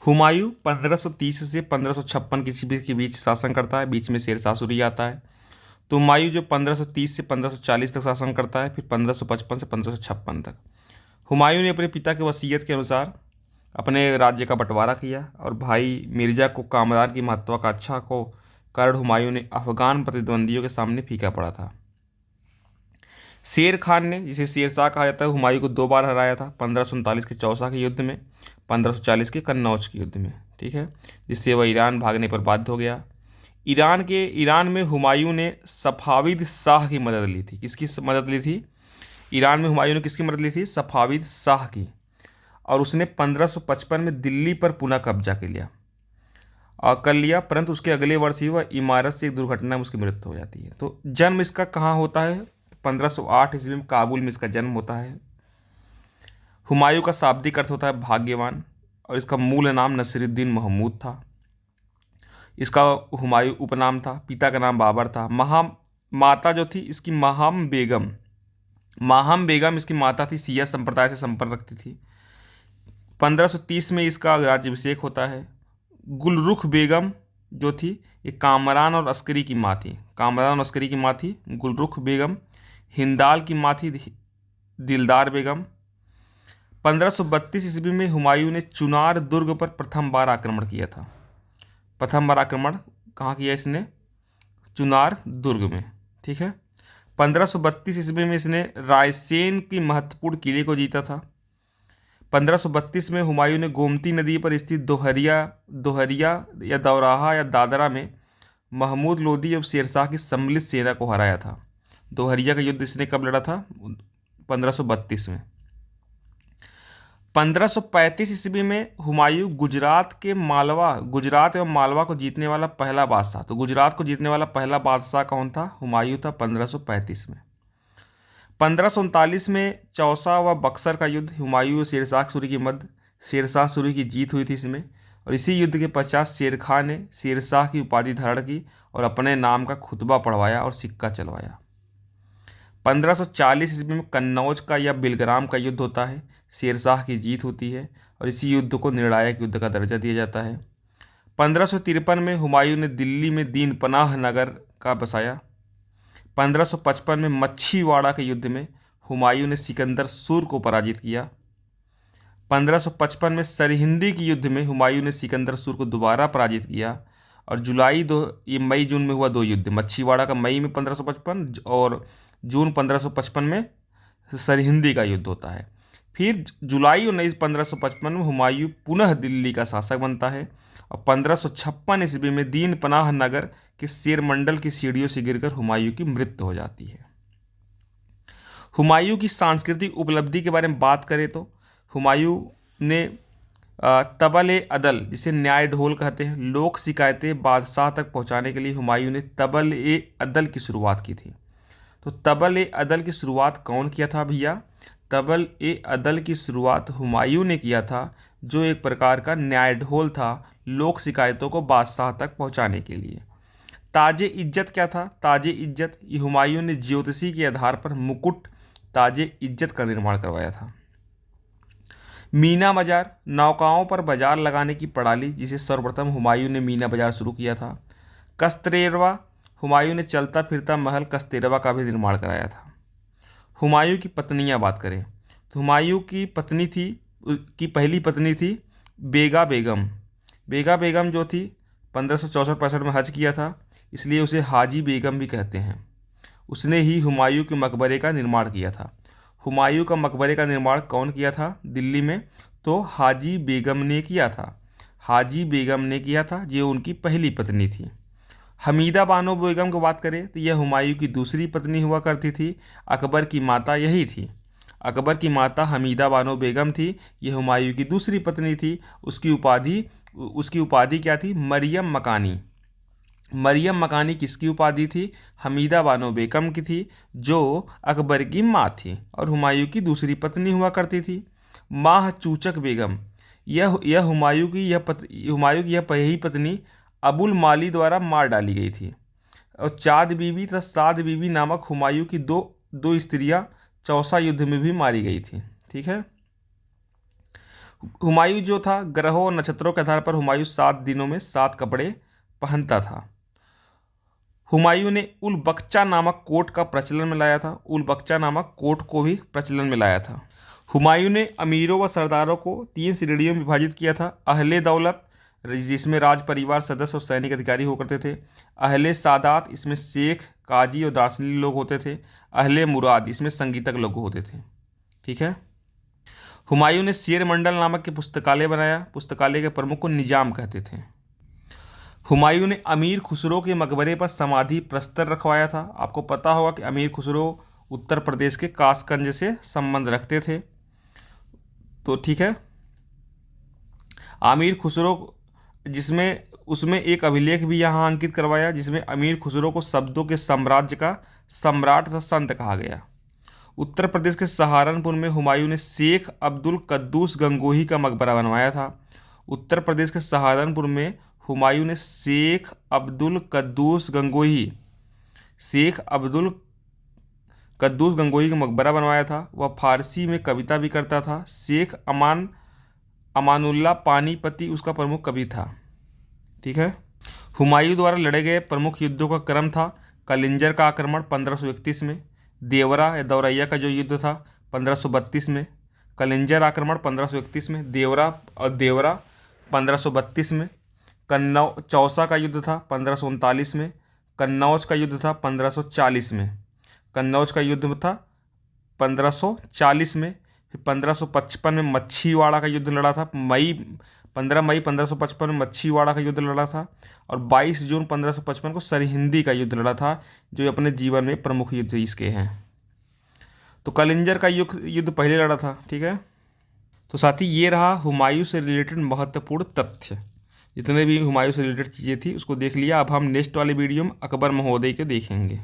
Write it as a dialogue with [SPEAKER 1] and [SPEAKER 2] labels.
[SPEAKER 1] हुमायूं 1530 से 1556 के बीच शासन करता है, बीच में शेरशाह सूरी आता है। तो हुमायूं जो 1530 से 1540 तक शासन करता है, फिर 1555 से 1556 तक। हुमायूं ने अपने पिता के वसीयत के अनुसार अपने राज्य का बंटवारा किया और भाई मिर्जा को कामरान की महत्वाकांक्षा को कारण हुमायूं ने अफगान प्रतिद्वंदियों के सामने फीका पड़ा था। शेर खान ने, जिसे शेरशाह कहा जाता है, हुमायूं को 2 बार हराया था, 1539 के चौसा के युद्ध में, 1540 के कन्नौज के युद्ध में, ठीक है, जिससे वह ईरान भागने पर बाध्य हो गया। ईरान में हुमायूं ने सफाविद शाह की मदद ली थी। किसकी मदद ली थी? ईरान में हुमायूं ने किसकी मदद ली थी? सफाविद शाह की। और उसने 1555 में दिल्ली पर पुनः कब्जा कर लिया, परंतु उसके अगले वर्ष ही वह इमारत से एक दुर्घटना में उसकी मृत्यु हो जाती है। तो जन्म इसका कहाँ होता है? 1508 ईस्वी में काबुल में इसका जन्म होता है। हुमायूं का शाब्दिक अर्थ होता है भाग्यवान, और इसका मूल नाम नसीरुद्दीन महमूद था। इसका हुमायूं उपनाम था। पिता का नाम बाबर था। माता जो थी इसकी माहम बेगम इसकी माता थी, सिया संप्रदाय से संपर्क रखती थी। 1530 में इसका राज्याभिषेक होता है। गुलरुख बेगम जो थी, ये कामरान और अस्करी की माँ थी। गुलरुख बेगम। हिंदाल की माँ थी दिलदार बेगम। 1532 ईस्वी में हुमायूं ने चुनार दुर्ग पर प्रथम बार आक्रमण किया था। कहाँ किया इसने? चुनार दुर्ग में, ठीक है। 1532 ईस्वी में इसने रायसेन की महत्वपूर्ण किले को जीता था। 1532 में हुमायूं ने गोमती नदी पर स्थित दोहरिया या दौराहा या दादरा में महमूद लोदी और शेरशाह की सम्मिलित सेना को हराया था। दोहरिया का युद्ध इसने कब लड़ा था? 1532 में। 1535 ईस्वी में हुमायूं गुजरात एवं मालवा को जीतने वाला पहला बादशाह। तो गुजरात को जीतने वाला पहला बादशाह कौन था? हुमायूं था 1535 में। 1539 में चौसा व बक्सर का युद्ध हुमायूं और शेरशाह सूरी की जीत हुई थी इसमें। और इसी युद्ध के पश्चात शेर खान ने शेरशाह की उपाधि धारण की और अपने नाम का खुतबा पढ़वाया और सिक्का चलवाया। 1540 ईस्वी में कन्नौज का या बिलग्राम का युद्ध होता है। शेरशाह की जीत होती है और इसी युद्ध को निर्णायक युद्ध का दर्जा दिया जाता है। 1553 में हुमायूं ने दिल्ली में दीन पनाह नगर का बसाया। 1555 में मच्छीवाड़ा के युद्ध में हुमायूं ने सिकंदर सूर को पराजित किया। 1555 में सरहिंदी के युद्ध में हुमायूं ने सिकंदर सूर को दोबारा पराजित किया। और मई जून में हुआ 2 युद्ध, मच्छीवाड़ा का मई में 1555 और जून 1555 में सरहिंदी का युद्ध होता है। फिर जुलाई 1555 में हुमायूं पुनः दिल्ली का शासक बनता है और 1556 ईस्वी में दीन पनाह नगर के शेरमंडल की सीढ़ियों से गिरकर हुमायूं की मृत्यु हो जाती है। हुमायूं की सांस्कृतिक उपलब्धि के बारे में बात करें तो हुमायूं ने तबल ए अदल, जिसे न्याय ढोल कहते हैं, लोक शिकायतें बादशाह तक पहुंचाने के लिए हुमायूं ने तबल ए अदल की शुरुआत की थी। तो तबल ए अदल की शुरुआत कौन किया था भैया? तबल ए अदल की शुरुआत हुमायूं ने किया था, जो एक प्रकार का न्याय ढोल था लोक शिकायतों को बादशाह तक पहुंचाने के लिए। ताजे इज्जत क्या था? ताजे इज्जत, ये हुमायूं ने ज्योतिषी के आधार पर मुकुट ताजे इज्जत का निर्माण करवाया था। मीना बाजार, नौकाओं पर बाजार लगाने की प्रणाली, जिसे सर्वप्रथम हुमायूं ने मीना बाजार शुरू किया था। कस्तरेरवा, हुमायूं ने चलता फिरता महल कस्तेरवा का भी निर्माण कराया था। हुमायूं की पत्नियां बात करें तो हुमायूं की पहली पत्नी थी बेगा बेगम जो थी 1564-65 में हज किया था, इसलिए उसे हाजी बेगम भी कहते हैं। उसने ही हुमायूं के मकबरे का निर्माण किया था। हुमायूं का मकबरे का निर्माण कौन किया था दिल्ली में? तो हाजी बेगम ने किया था। ये उनकी पहली पत्नी थी। हमीदा बानो बेगम की बात करें तो यह हुमायूं की दूसरी पत्नी हुआ करती थी। अकबर की माता यही थी। अकबर की माता हमीदा बानो बेगम थी। यह हुमायूं की दूसरी पत्नी थी। उसकी उपाधि क्या थी? मरियम मकानी किसकी उपाधि थी? हमीदा बानो बेगम की थी, जो अकबर की माँ थी और हुमायूं की दूसरी पत्नी हुआ करती थी। माह चूचक बेगम, यह हुमायूं की यह पहली पत्नी अबुल माली द्वारा मार डाली गई थी। और चाँद बीबी तथा साद बीबी नामक हुमायूं की दो स्त्रियां चौसा युद्ध में भी मारी गई थी। ठीक है। हुमायूं जो था, ग्रहों और नक्षत्रों के आधार पर हुमायूं 7 दिनों में 7 कपड़े पहनता था। हुमायूं ने उल बख्चा नामक कोट का प्रचलन में लाया था। उल बख्चा नामक कोट को भी प्रचलन में लाया था। हुमायूं ने अमीरों व सरदारों को 3 श्रेणियों में विभाजित किया था। अहले दौलत, जिसमें राज परिवार सदस्य और सैनिक अधिकारी हुआ करते थे। अहले सादात, इसमें शेख, काजी और दार्शनिक लोग होते थे। अहले मुराद, इसमें संगीतज्ञ लोग होते थे। ठीक है। हुमायूं ने शेर मंडल नामक के पुस्तकालय बनाया। पुस्तकालय के प्रमुख को निजाम कहते थे। हुमायूं ने अमीर खुसरो के मकबरे पर समाधि प्रस्तर रखवाया था। आपको पता होगा कि अमीर खुसरो उत्तर प्रदेश के कासगंज से संबंध रखते थे। तो ठीक है, अमीर खुसरो, जिसमें उसमें एक अभिलेख भी यहाँ अंकित करवाया, जिसमें अमीर खुसरो को शब्दों के साम्राज्य का सम्राट तथा संत कहा गया। उत्तर प्रदेश के सहारनपुर में हुमायूं ने शेख अब्दुल कद्दूस गंगोही का मकबरा बनवाया था। उत्तर प्रदेश के सहारनपुर में हुमायूं ने शेख अब्दुल कद्दूस गंगोही का मकबरा बनवाया था। वह फारसी में कविता भी करता था। शेख अमानुल्लाह पानीपती उसका प्रमुख कवि था। ठीक है। हुमायूं द्वारा लड़े गए प्रमुख युद्धों का क्रम था: कलिंजर का आक्रमण 1531 में, देवरा या दौरैया का जो युद्ध था 1532 में, कलिंजर आक्रमण 1531 में, देवरा 1532 में, चौसा का युद्ध था 1539 में, कन्नौज का युद्ध था 1540 में, कन्नौज का युद्ध था 1540 में। फिर 1555 में मच्छीवाड़ा का युद्ध लड़ा था। 15 मई 1555 में मच्छीवाड़ा का युद्ध लड़ा था। और 22 जून 1555 को सरहिंदी का युद्ध लड़ा था, जो अपने जीवन में प्रमुख युद्ध इसके हैं। तो कलिंजर का युद्ध पहले लड़ा था। ठीक है। तो साथी, ये रहा हुमायूं से रिलेटेड महत्वपूर्ण तथ्य। जितने भी हुमायूं से रिलेटेड चीज़ें थी उसको देख लिया। अब हम नेक्स्ट वाले वीडियो में अकबर महोदय के देखेंगे।